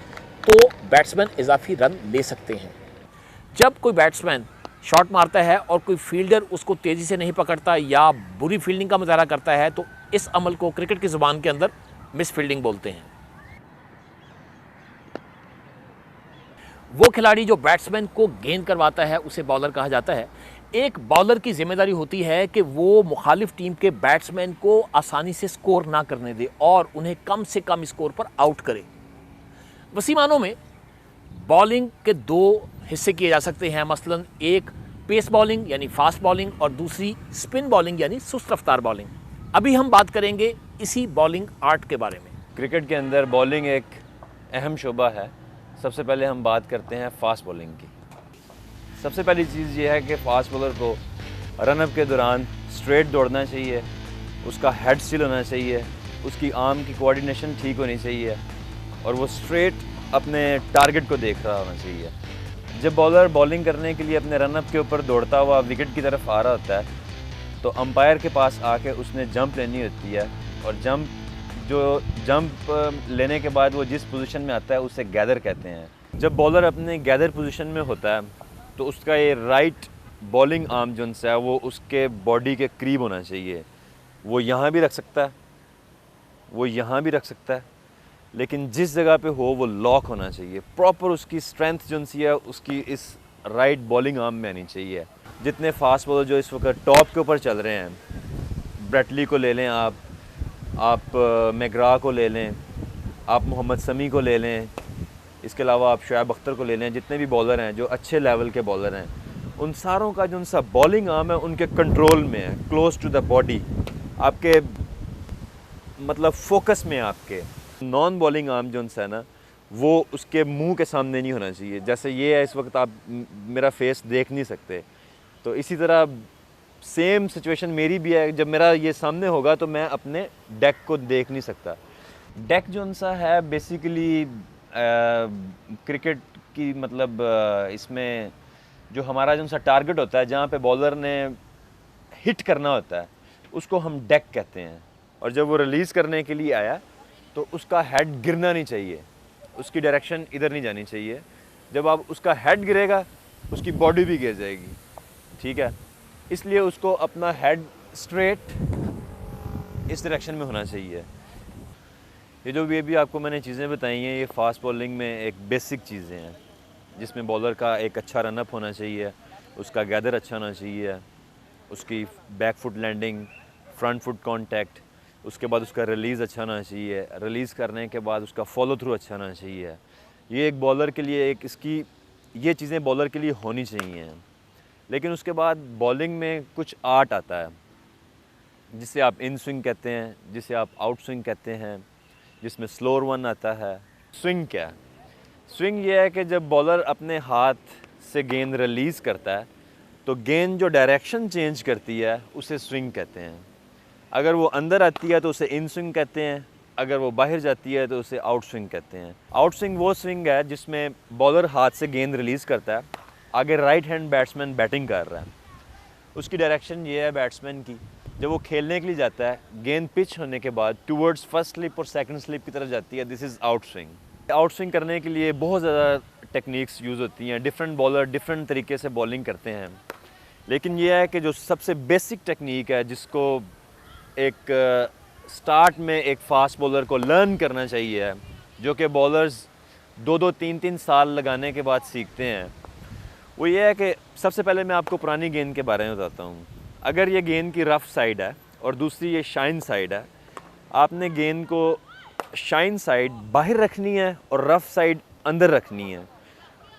तो बैट्समैन इजाफी रन ले सकते हैं। जब कोई बैट्समैन शॉट मारता है और कोई फील्डर उसको तेज़ी से नहीं पकड़ता या बुरी फील्डिंग का मुजाहरा करता है, तो इस अमल को क्रिकेट की ज़ुबान के अंदर मिस फील्डिंग बोलते हैं। वो खिलाड़ी जो बैट्समैन को गेंद करवाता है उसे बॉलर कहा जाता है। एक बॉलर की जिम्मेदारी होती है कि वो मुखालिफ टीम के बैट्समैन को आसानी से स्कोर ना करने दे और उन्हें कम से कम स्कोर पर आउट करे। वसी मानों में बॉलिंग के 2 हिस्से किए जा सकते हैं, मसलन एक पेस बॉलिंग यानी फास्ट बॉलिंग और दूसरी स्पिन बॉलिंग यानी सुस्त रफ्तार बॉलिंग। अभी हम बात करेंगे इसी बॉलिंग आर्ट के बारे में। क्रिकेट के अंदर बॉलिंग एक अहम शोबा है। सबसे पहले हम बात करते हैं फास्ट बॉलिंग की। सबसे पहली चीज़ ये है कि फास्ट बॉलर को रनअप के दौरान स्ट्रेट दौड़ना चाहिए, उसका हेड स्टिल होना चाहिए, उसकी आर्म की कोऑर्डिनेशन ठीक होनी चाहिए और वो स्ट्रेट अपने टारगेट को देख रहा होना चाहिए। जब बॉलर बॉलिंग करने के लिए अपने रनअप के ऊपर दौड़ता हुआ विकेट की तरफ आ रहा होता है, तो अंपायर के पास आके उसने जंप लेनी होती है और जंप लेने के बाद वो जिस पोजीशन में आता है उसे गैदर कहते हैं। जब बॉलर अपने गैदर पोजीशन में होता है तो उसका ये राइट बॉलिंग आर्म जो है वो उसके बॉडी के करीब होना चाहिए। वो यहाँ भी रख सकता है, वो यहाँ भी रख सकता है, लेकिन जिस जगह पे हो वो लॉक होना चाहिए। प्रॉपर उसकी स्ट्रेंथ जो सी है उसकी इस राइट बॉलिंग आर्म में आनी चाहिए। जितने फास्ट बॉलर जो इस वक्त टॉप के ऊपर चल रहे हैं, ब्रेटली को ले लें आप मैग्रा को ले लें, आप मोहम्मद समी को ले लें, इसके अलावा आप शुएब अख्तर को ले लें, जितने भी बॉलर हैं जो अच्छे लेवल के बॉलर हैं, उन सारों का जो उनसा बॉलिंग आर्म है उनके कंट्रोल में है, क्लोज टू द बॉडी, आपके मतलब फोकस में। आपके नॉन बॉलिंग आर्म जो है ना वो उसके मुंह के सामने नहीं होना चाहिए। जैसे ये है इस वक्त आप मेरा फेस देख नहीं सकते, तो इसी तरह सेम सिचुएशन मेरी भी है। जब मेरा ये सामने होगा तो मैं अपने डेक को देख नहीं सकता। डेक जो सा है बेसिकली क्रिकेट की मतलब इसमें जो हमारा जो सा टारगेट होता है, जहाँ पे बॉलर ने हिट करना होता है, उसको हम डेक कहते हैं। और जब वो रिलीज़ करने के लिए आया तो उसका हेड गिरना नहीं चाहिए, उसकी डायरेक्शन इधर नहीं जानी चाहिए। जब आप उसका हेड गिरेगा उसकी बॉडी भी गिर जाएगी, ठीक है। इसलिए उसको अपना हेड स्ट्रेट इस डायरेक्शन में होना चाहिए। ये जो भी आपको मैंने चीज़ें बताई हैं, ये फास्ट बॉलिंग में एक बेसिक चीज़ें हैं, जिसमें बॉलर का एक अच्छा रनअप होना चाहिए, उसका गैदर अच्छा होना चाहिए, उसकी back foot landing, front foot contact, उसके बाद उसका रिलीज़ अच्छा होना चाहिए, रिलीज़ करने के बाद उसका फॉलो थ्रू अच्छा होना चाहिए। ये एक बॉलर के लिए एक इसकी ये चीज़ें बॉलर के लिए होनी चाहिए। लेकिन उसके बाद बॉलिंग में कुछ आर्ट आता है, जिसे आप इन स्विंग कहते हैं, जिसे आप आउट स्विंग कहते हैं, जिसमें स्लोअर वन आता है। स्विंग क्या है? स्विंग ये है कि जब बॉलर अपने हाथ से गेंद रिलीज़ करता है तो गेंद जो डायरेक्शन चेंज करती है उसे स्विंग कहते हैं। अगर वो अंदर आती है तो उसे इन स्विंग कहते हैं, अगर वो बाहर जाती है तो उसे आउट स्विंग कहते हैं। आउट स्विंग वो स्विंग है जिसमें बॉलर हाथ से गेंद रिलीज़ करता है, आगे राइट हैंड बैट्समैन बैटिंग कर रहा है, उसकी डायरेक्शन ये है बैट्समैन की, जब वो खेलने के लिए जाता है गेंद पिच होने के बाद टूवर्ड्स फर्स्ट स्लिप और सेकंड स्लिप की तरफ जाती है, this is out swing. Out swing करने के लिए बहुत ज़्यादा टेक्निक्स यूज़ होती हैं, डिफरेंट बॉलर डिफरेंट तरीके से बॉलिंग करते हैं। लेकिन यह है कि जो सबसे बेसिक टेक्निक है, जिसको एक स्टार्ट में एक फ़ास्ट बॉलर को लर्न करना चाहिए, जो कि बॉलर्स 2-2, 3-3 साल लगाने के बाद सीखते हैं, वो ये है कि सबसे पहले मैं आपको पुरानी गेंद के बारे में बताता हूँ। अगर ये गेंद की रफ़ साइड है और दूसरी ये शाइन साइड है, आपने गेंद को शाइन साइड बाहर रखनी है और रफ़ साइड अंदर रखनी है,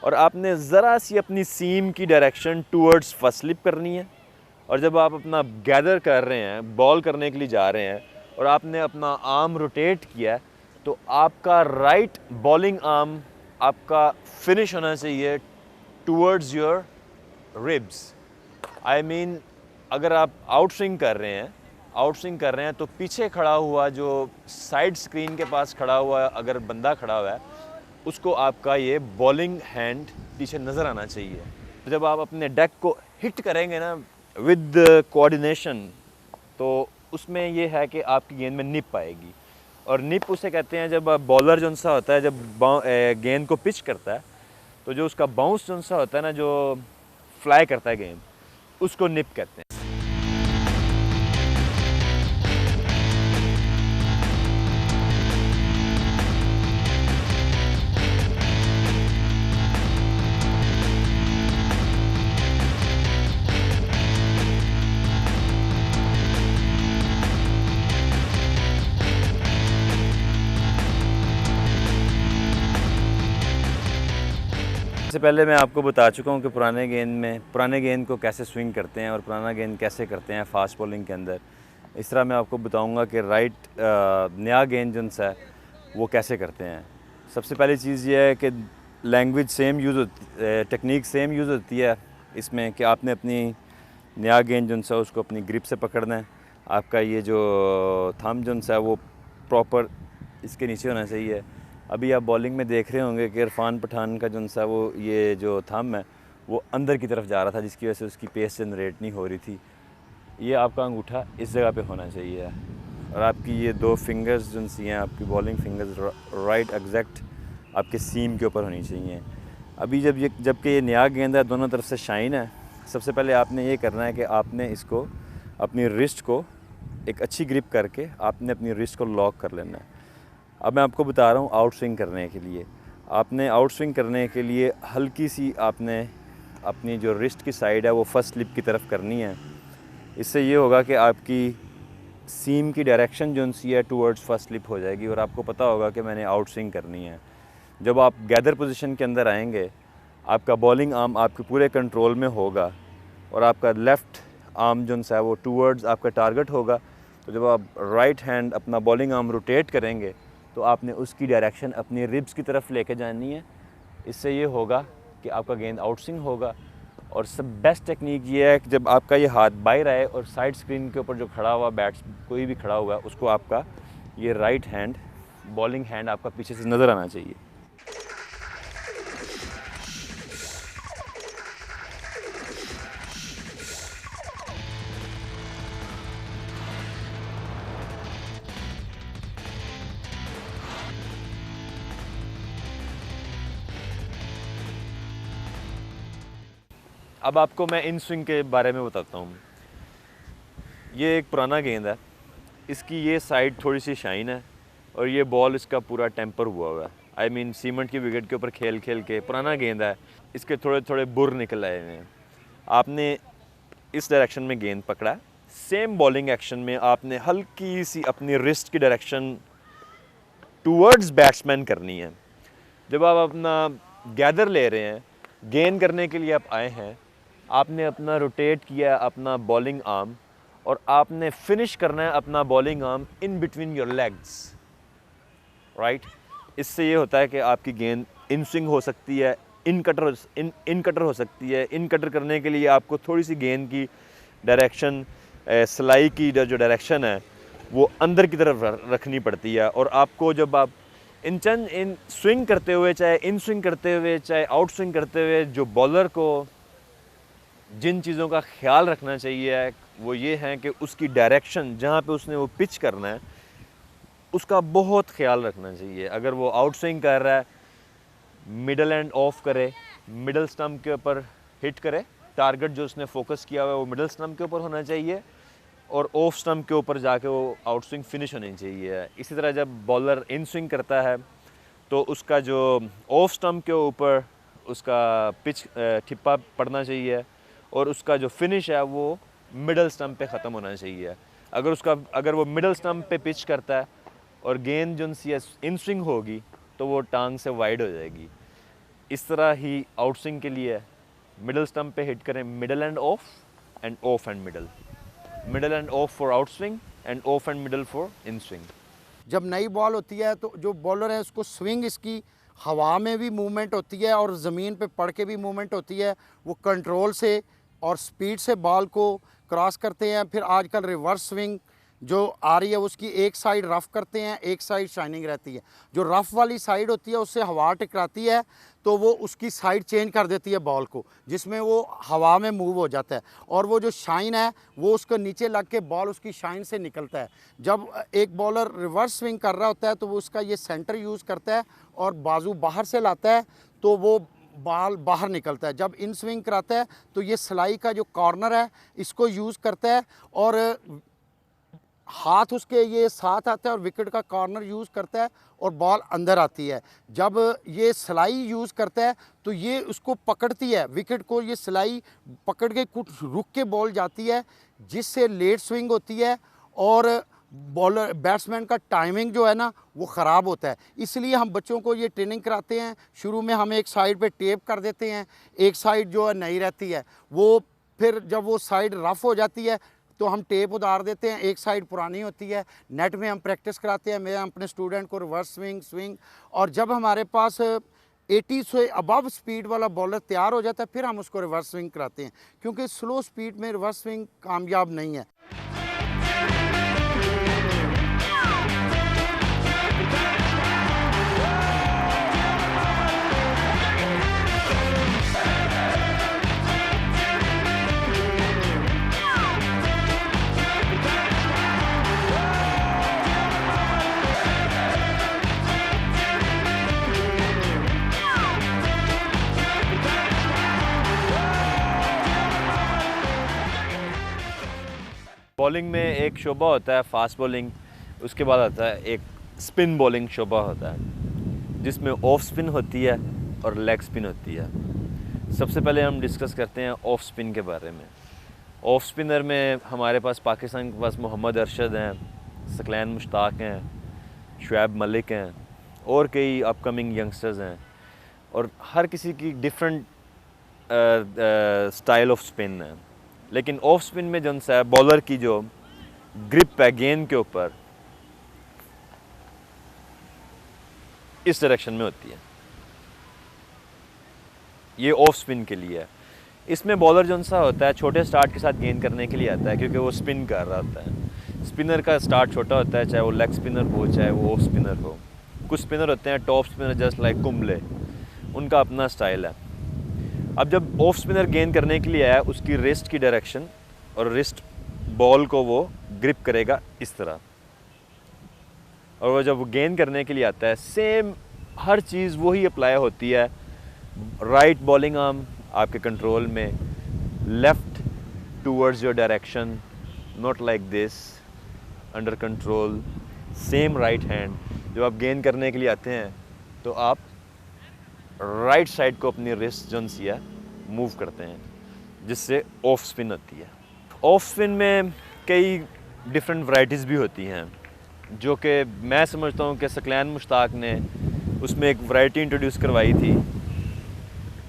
और आपने ज़रा सी अपनी सीम की डायरेक्शन टूवर्ड्स फर्स्ट स्लिप करनी है। और जब आप अपना गैदर कर रहे हैं, बॉल करने के लिए जा रहे हैं, और आपने अपना आर्म रोटेट किया, तो आपका राइट बॉलिंग आर्म आपका फिनिश होना चाहिए towards your ribs. I mean अगर आप आउट स्विंग कर रहे हैं तो पीछे खड़ा हुआ जो साइड स्क्रीन के पास खड़ा हुआ अगर बंदा खड़ा हुआ है, उसको आपका ये बॉलिंग हैंड पीछे नज़र आना चाहिए। जब आप अपने डेक को हिट करेंगे ना विद कोऑर्डिनेशन, तो उसमें ये है कि आपकी गेंद में निप आएगी। और निप उसे कहते हैं जब बॉलर जो सा होता है, जब गेंद को पिच करता है तो जो उसका बाउंस जो सा होता है ना, जो फ्लाई करता है गेंद, उसको निप कहते हैं। सबसे पहले मैं आपको बता चुका हूँ कि पुराने गेंद को कैसे स्विंग करते हैं और पुराना गेंद कैसे करते हैं फास्ट बॉलिंग के अंदर। इस तरह मैं आपको बताऊँगा कि नया गेंद जो है वो कैसे करते हैं। सबसे पहली चीज़ ये है कि लैंग्वेज सेम यूज़ होती, टेक्निक सेम यूज़ होती है इसमें, कि आपने अपनी नया गेंद जो है उसको अपनी ग्रिप से पकड़ना है। आपका ये जो थंब जो है वो प्रॉपर इसके नीचे होना चाहिए। अभी आप बॉलिंग में देख रहे होंगे कि इरफान पठान का जो सा वो ये जो थंब है वो अंदर की तरफ जा रहा था, जिसकी वजह से उसकी पेस जनरेट नहीं हो रही थी। ये आपका अंगूठा इस जगह पे होना चाहिए, और आपकी ये 2 फिंगर्स जो सी हैं, आपकी बॉलिंग फिंगर्स राइट एग्जैक्ट आपके सीम के ऊपर होनी चाहिए। अभी जबकि ये नया गेंद है, दोनों तरफ से शाइन है, सबसे पहले आपने ये करना है कि आपने इसको अपनी रिस्ट को एक अच्छी ग्रिप करके आपने अपनी रिस्ट को लॉक कर लेना है। अब मैं आपको बता रहा हूँ आउट स्विंग करने के लिए। आपने आउट स्विंग करने के लिए हल्की सी आपने अपनी जो रिस्ट की साइड है वो फर्स्ट स्लिप की तरफ करनी है। इससे ये होगा कि आपकी सीम की डायरेक्शन जो सी है टूवर्ड्स फर्स्ट स्लिप हो जाएगी, और आपको पता होगा कि मैंने आउट स्विंग करनी है। जब आप गैदर पोजीशन के अंदर आएंगे, आपका बॉलिंग आर्म आपके पूरे कंट्रोल में होगा, और आपका लेफ़्ट आर्म जो है वो टूवर्ड्स आपका टारगेट होगा। तो जब आप राइट हैंड अपना बॉलिंग आर्म रोटेट करेंगे तो आपने उसकी डायरेक्शन अपनी रिब्स की तरफ लेके जानी है। इससे ये होगा कि आपका गेंद आउट स्विंग होगा। और सब बेस्ट टेक्निक ये है कि जब आपका ये हाथ बाहर आए और साइड स्क्रीन के ऊपर जो खड़ा हुआ कोई भी खड़ा हुआ है, उसको आपका ये राइट हैंड बॉलिंग हैंड आपका पीछे से नज़र आना चाहिए। अब आपको मैं इन स्विंग के बारे में बताता हूँ। ये एक पुराना गेंद है, इसकी ये साइड थोड़ी सी शाइन है और ये बॉल इसका पूरा टेम्पर हुआ है। आई मीन सीमेंट की विकेट के ऊपर खेल खेल के पुराना गेंद है, इसके थोड़े थोड़े बुर निकल आए हुए हैं। आपने इस डायरेक्शन में गेंद पकड़ा है, सेम बॉलिंग एक्शन में आपने हल्की सी अपनी रिस्ट की डायरेक्शन टूवर्ड्स बैट्समैन करनी है। जब आप अपना गैदर ले रहे हैं, गेंद करने के लिए आप आए हैं, आपने अपना रोटेट किया अपना बॉलिंग आर्म और आपने फिनिश करना है अपना bowling arm in between your legs, right. इससे ये होता है कि आपकी गेंद इन स्विंग हो सकती है, इन कटर हो सकती है। इन कटर करने के लिए आपको थोड़ी सी गेंद की डायरेक्शन, सिलाई की जो डायरेक्शन है वो अंदर की तरफ रखनी पड़ती है। और आपको जब आप इन स्विंग करते हुए, चाहे इन स्विंग करते हुए, चाहे आउट स्विंग करते हुए, जो बॉलर को जिन चीज़ों का ख्याल रखना चाहिए वो ये है कि उसकी डायरेक्शन जहाँ पे उसने वो पिच करना है उसका बहुत ख्याल रखना चाहिए। अगर वो आउट स्विंग कर रहा है, मिडल एंड ऑफ करे, मिडल स्टंप के ऊपर हिट करे, टारगेट जो उसने फोकस किया हुआ है वो मिडल स्टंप के ऊपर होना चाहिए और ऑफ स्टंप के ऊपर जाके वो आउट स्विंग फिनिश होनी चाहिए। इसी तरह जब बॉलर इन स्विंग करता है तो उसका जो ऑफ स्टंप के ऊपर उसका पिच ठिप्पा पड़ना चाहिए और उसका जो फिनिश है वो मिडल स्टंप पे ख़त्म होना चाहिए। अगर वो मिडल स्टंप पे पिच करता है और गेंद जो सी इन स्विंग होगी तो वो टांग से वाइड हो जाएगी। इस तरह ही आउट स्विंग के लिए मिडल स्टंप पे हिट करें, middle end of and middle, middle end of for out swing end of and middle for in swing. जब नई बॉल होती है तो जो बॉलर है उसको स्विंग इसकी हवा में भी मूवमेंट होती है और ज़मीन पे पड़ के भी मूवमेंट होती है। वो कंट्रोल से और स्पीड से बॉल को क्रॉस करते हैं। फिर आजकल रिवर्स स्विंग जो आ रही है उसकी एक साइड रफ़ करते हैं, एक साइड शाइनिंग रहती है। जो रफ़ वाली साइड होती है उससे हवा टकराती है तो वो उसकी साइड चेंज कर देती है बॉल को, जिसमें वो हवा में मूव हो जाता है और वो जो शाइन है वो उसको नीचे लग के बॉल उसकी शाइन से निकलता है। जब एक बॉलर रिवर्स स्विंग कर रहा होता है तो वो उसका ये सेंटर यूज़ करता है और बाजू बाहर से लाता है तो वो बॉल बाहर निकलता है। जब इन स्विंग कराता है तो ये सिलाई का जो कॉर्नर है इसको यूज़ करता है और हाथ उसके ये साथ आता है और विकेट का कॉर्नर यूज़ करता है और बॉल अंदर आती है। जब ये सिलाई यूज़ करता है तो ये उसको पकड़ती है, विकेट को ये सिलाई पकड़ के कुछ रुक के बॉल जाती है जिससे लेट स्विंग होती है और बॉलर बैट्समैन का टाइमिंग जो है ना वो ख़राब होता है। इसलिए हम बच्चों को ये ट्रेनिंग कराते हैं। शुरू में हम एक साइड पे टेप कर देते हैं, एक साइड जो है नहीं रहती है, वो फिर जब वो साइड रफ़ हो जाती है तो हम टेप उतार देते हैं, एक साइड पुरानी होती है। नेट में हम प्रैक्टिस कराते हैं, मैं अपने स्टूडेंट को रिवर्स स्विंग और जब हमारे पास 80 से अबव स्पीड वाला बॉलर तैयार हो जाता है फिर हम उसको रिवर्स स्विंग कराते हैं, क्योंकि स्लो स्पीड में रिवर्स स्विंग कामयाब नहीं है। बॉलिंग में एक शोबा होता है फास्ट बॉलिंग, उसके बाद आता है एक स्पिन बॉलिंग शोबा होता है जिसमें ऑफ स्पिन होती है और लेग स्पिन होती है। सबसे पहले हम डिस्कस करते हैं ऑफ स्पिन के बारे में। ऑफ स्पिनर में हमारे पास पाकिस्तान के पास मोहम्मद अरशद हैं, सकलैन मुश्ताक हैं, शुएब मलिक हैं और कई अपकमिंग यंगस्टर्स हैं और हर किसी की डिफरेंट स्टाइल ऑफ स्पिन है। लेकिन ऑफ स्पिन में जो सा बॉलर की जो ग्रिप है गेंद के ऊपर इस डायरेक्शन में होती है, ये ऑफ स्पिन के लिए है। इसमें बॉलर जो सा होता है छोटे स्टार्ट के साथ गेंद करने के लिए आता है क्योंकि वो स्पिन कर रहा होता है। स्पिनर का स्टार्ट छोटा होता है, चाहे वो लेग स्पिनर हो चाहे वो ऑफ स्पिनर हो। कुछ स्पिनर होते हैं top spinner just like Kumble, उनका अपना स्टाइल है। अब जब ऑफ स्पिनर गेंद करने के लिए आया उसकी रिस्ट की डायरेक्शन और रिस्ट बॉल को वो ग्रिप करेगा इस तरह, और वो जब वो गेंद करने के लिए आता है सेम हर चीज़ वही अप्लाई होती है। राइट बॉलिंग आर्म आपके कंट्रोल में, left towards your direction, not like this, under control, same right hand. जब आप गेंद करने के लिए आते हैं तो आप राइट साइड को अपनी रिस्ट जो है मूव करते हैं, जिससे ऑफ स्पिन होती है। ऑफ स्पिन में कई डिफरेंट वैरायटीज़ भी होती हैं, जो कि मैं समझता हूँ कि सकलैन मुश्ताक ने उसमें एक वैरायटी इंट्रोड्यूस करवाई थी।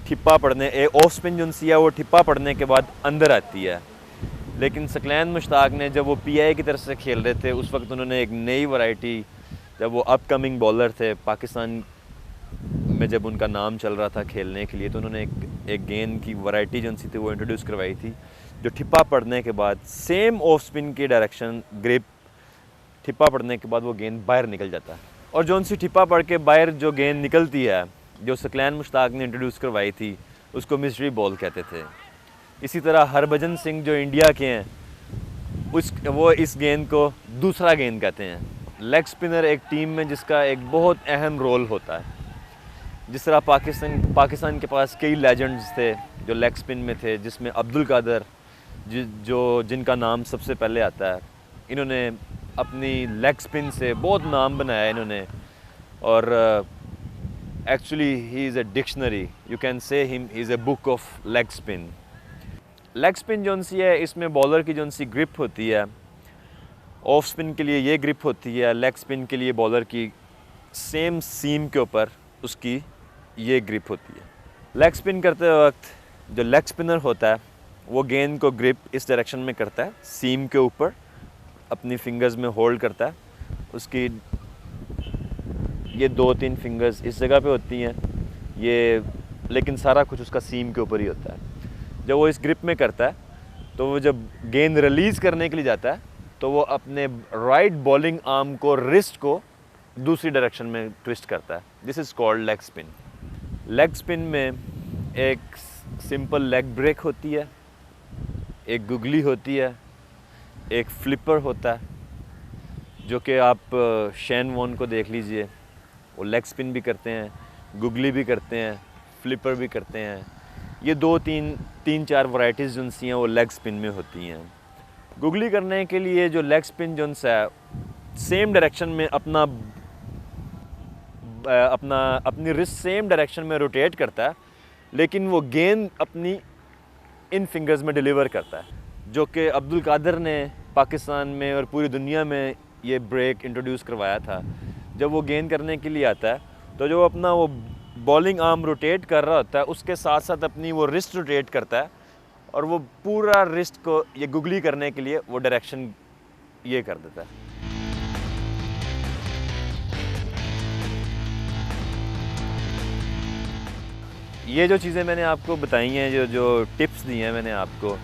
ठिप्पा पड़ने, ऑफ स्पिन जो है वो ठिप्पा पड़ने के बाद अंदर आती है, लेकिन सकलैन मुश्ताक ने जब वो पीआई की तरफ से खेल रहे थे उस वक्त उन्होंने एक नई वैरायटी, जब वो अपकमिंग बॉलर थे पाकिस्तान में, जब उनका नाम चल रहा था खेलने के लिए, तो उन्होंने एक गेंद की वैरायटी जो थी वो इंट्रोड्यूस करवाई थी, जो ठिप्पा पड़ने के बाद सेम ऑफ स्पिन की डायरेक्शन ग्रिप, ठिप्पा पड़ने के बाद वो गेंद बाहर निकल जाता है। और जो सी ठिप्पा पड़ के बाहर जो गेंद निकलती है, जो सकलैन मुश्ताक ने इंट्रोड्यूस करवाई थी, उसको मिस्ट्री बॉल कहते थे। इसी तरह हरभजन सिंह जो इंडिया के हैं, वो इस गेंद को दूसरा गेंद कहते हैं। लेग स्पिनर एक टीम में जिसका एक बहुत अहम रोल होता है। जिस तरह पाकिस्तान के पास कई लेजेंड्स थे जो लेग स्पिन में थे, जिसमें अब्दुल कादर जिनका नाम सबसे पहले आता है। इन्होंने अपनी लेग स्पिन से बहुत नाम बनाया इन्होंने, और actually he is a dictionary, you can say him he is a book of leg spin. Leg spin जो सी है, इसमें बॉलर की जो सी ग्रिप होती है, ऑफ स्पिन के लिए ये ग्रिप होती है, लेग स्पिन के लिए बॉलर की सेम सीम के ऊपर उसकी ये ग्रिप होती है। लेग स्पिन करते वक्त जो लेग स्पिनर होता है वो गेंद को ग्रिप इस डायरेक्शन में करता है, सीम के ऊपर अपनी फिंगर्स में होल्ड करता है। उसकी ये 2-3 फिंगर्स इस जगह पे होती हैं ये, लेकिन सारा कुछ उसका सीम के ऊपर ही होता है। जब वो इस ग्रिप में करता है तो वो जब गेंद रिलीज़ करने के लिए जाता है तो वो अपने राइट बॉलिंग आर्म को, रिस्ट को दूसरी डायरेक्शन में ट्विस्ट करता है। This is called leg spin. Leg spin में एक सिंपल लेग ब्रेक होती है, एक गुगली होती है, एक फ्लिपर होता है, जो कि आप शेन वॉर्न को देख लीजिए, वो लेग स्पिन भी करते हैं, गुगली भी करते हैं, फ्लिपर भी करते हैं। ये 2-3-4 वैरायटीज़ जो सी हैं वो लेग स्पिन में होती हैं। गुगली करने के लिए जो लेग स्पिन जो है सेम डायरेक्शन में अपनी रिस्ट सेम डायरेक्शन में रोटेट करता है, लेकिन वो गेंद अपनी इन फिंगर्स में डिलीवर करता है, जो कि अब्दुल कादर ने पाकिस्तान में और पूरी दुनिया में ये ब्रेक इंट्रोड्यूस करवाया था। जब वो गेंद करने के लिए आता है तो जो अपना वो बॉलिंग आर्म रोटेट कर रहा होता है, उसके साथ साथ अपनी वो रिस्ट रोटेट करता है, और वो पूरा रिस्ट को ये गुगली करने के लिए वो डायरेक्शन ये कर देता है। ये जो चीज़ें मैंने आपको बताई हैं, जो टिप्स दी हैं मैंने आपको,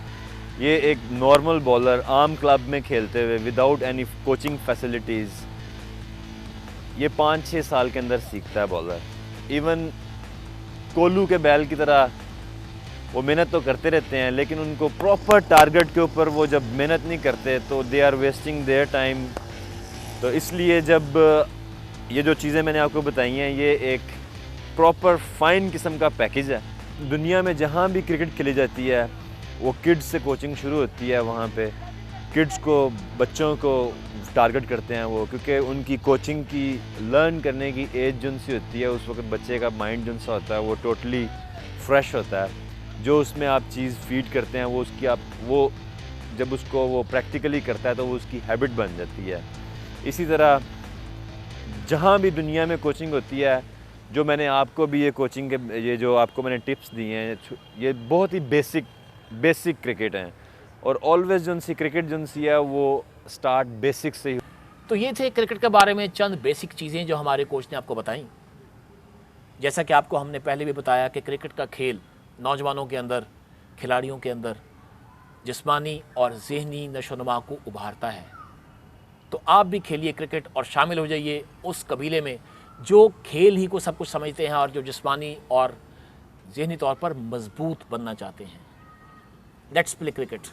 ये एक नॉर्मल बॉलर आम क्लब में खेलते हुए विदाउट एनी कोचिंग फैसिलिटीज़ ये 5-6 साल के अंदर सीखता है बॉलर। इवन कोलू के बैल की तरह वो मेहनत तो करते रहते हैं, लेकिन उनको प्रॉपर टारगेट के ऊपर वो जब मेहनत नहीं करते तो they are wasting their time. तो इसलिए जब ये जो चीज़ें मैंने आपको बताई हैं, ये एक प्रॉपर फाइन किस्म का पैकेज है। दुनिया में जहाँ भी क्रिकेट खेली जाती है वो किड्स से कोचिंग शुरू होती है, वहाँ पे किड्स को, बच्चों को टारगेट करते हैं वो, क्योंकि उनकी कोचिंग की लर्न करने की एज जो सी होती है, उस वक्त बच्चे का माइंड जो सा होता है वो टोटली फ्रेश होता है। जो उसमें आप चीज़ फीड करते हैं वो जब उसको वो प्रैक्टिकली करता है तो वो उसकी हैबिट बन जाती है। इसी तरह जहाँ भी दुनिया में कोचिंग होती है, जो मैंने आपको भी ये कोचिंग के ये जो आपको मैंने टिप्स दिए हैं, ये बहुत ही बेसिक क्रिकेट हैं, और ऑलवेज जो सी क्रिकेट जो सी है वो स्टार्ट बेसिक से ही। तो ये थे क्रिकेट के बारे में चंद बेसिक चीज़ें जो हमारे कोच ने आपको बताई। जैसा कि आपको हमने पहले भी बताया कि क्रिकेट का खेल नौजवानों के अंदर, खिलाड़ियों के अंदर जिस्मानी और ज़हनी नशोनुमा को उभारता है। तो आप भी खेलिए क्रिकेट और शामिल हो जाइए उस कबीले में जो खेल ही को सब कुछ समझते हैं और जो जिस्मानी और ज़हनी तौर पर मजबूत बनना चाहते हैं। Let's play cricket.